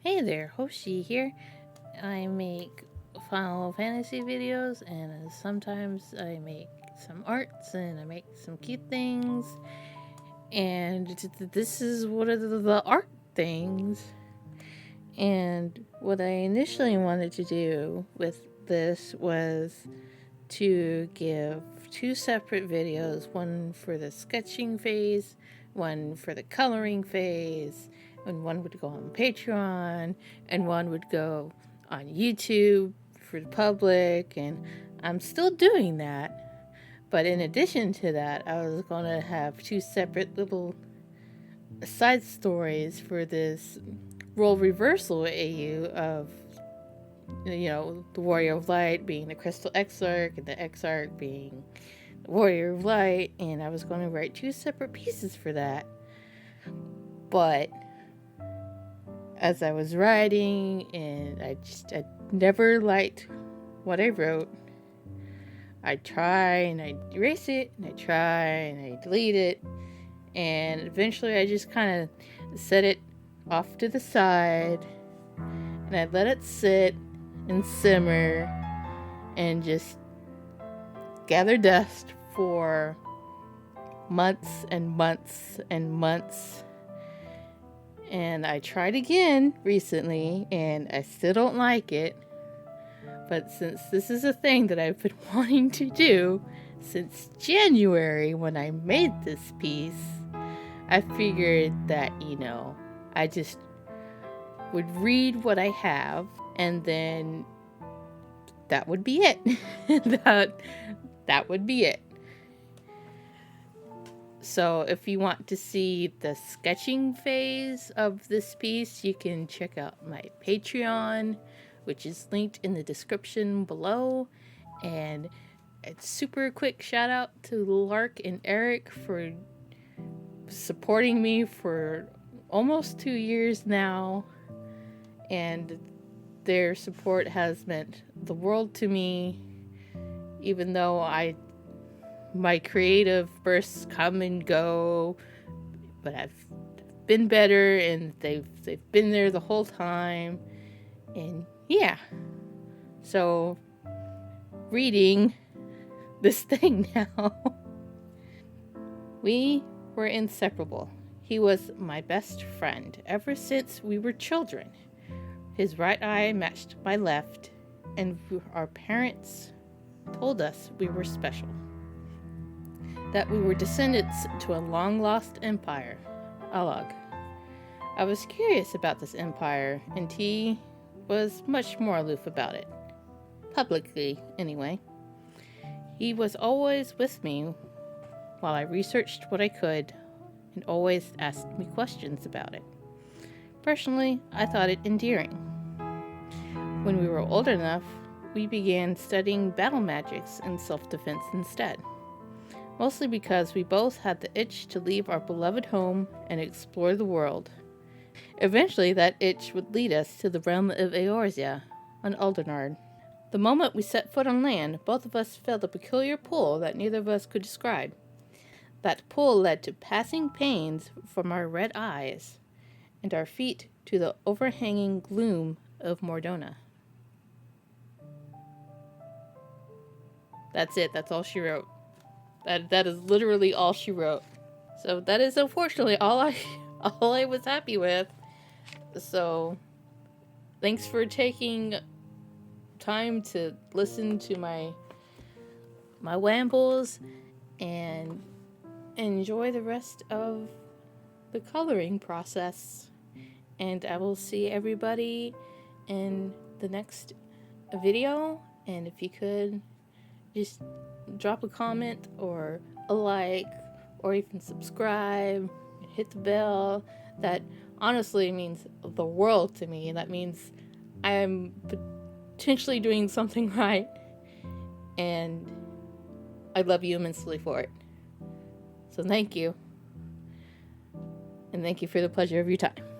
Hey there, Hoshi here. I make Final Fantasy videos, and sometimes I make some arts and I make some cute things. And this is one of the art things. And what I initially wanted to do with this was to give two separate videos, one for the sketching phase, one for the coloring phase, and one would go on Patreon, and one would go on YouTube for the public, and I'm still doing that. But in addition to that, I was going to have two separate little side stories for this role reversal AU of the Warrior of Light being the Crystal Exarch and the Exarch being the Warrior of Light, and I was going to write two separate pieces for that. But as I was writing, and I never liked what I wrote. I try and I erase it, and I try and I delete it, and eventually I just kind of set it off to the side, and I let it sit and simmer and just gather dust for months and months and months. And I tried again recently, and I still don't like it. But since this is a thing that I've been wanting to do since January when I made this piece, I figured that, I just would read what I have, and then that would be it. that would be it. So if you want to see the sketching phase of this piece, you can check out my Patreon, which is linked in the description below. And a super quick shout out to Lark and Eric for supporting me for almost 2 years now. And their support has meant the world to me, even though my creative bursts come and go, but I've been better, and they've been there the whole time. And yeah, so reading this thing now. We were inseparable. He was my best friend ever since we were children. His right eye matched my left, and our parents told us we were special. That we were descendants to a long-lost empire, Alag. I was curious about this empire, and he was much more aloof about it. Publicly, anyway. He was always with me while I researched what I could, and always asked me questions about it. Personally, I thought it endearing. When we were old enough, we began studying battle magics and self-defense instead. Mostly because we both had the itch to leave our beloved home and explore the world. Eventually, that itch would lead us to the realm of Eorzea on Aldernard. The moment we set foot on land, both of us felt a peculiar pull that neither of us could describe. That pull led to passing pains from our red eyes, and our feet to the overhanging gloom of Mordona. That's it. That's all she wrote. That is literally all she wrote. So that is unfortunately all I was happy with. So thanks for taking time to listen to my wambles, and enjoy the rest of the coloring process. And I will see everybody in the next video. And if you could just drop a comment or a like, or even subscribe and hit the bell. That honestly means the world to me. That means I'm potentially doing something right, and I love you immensely for it. So thank you, and thank you for the pleasure of your time.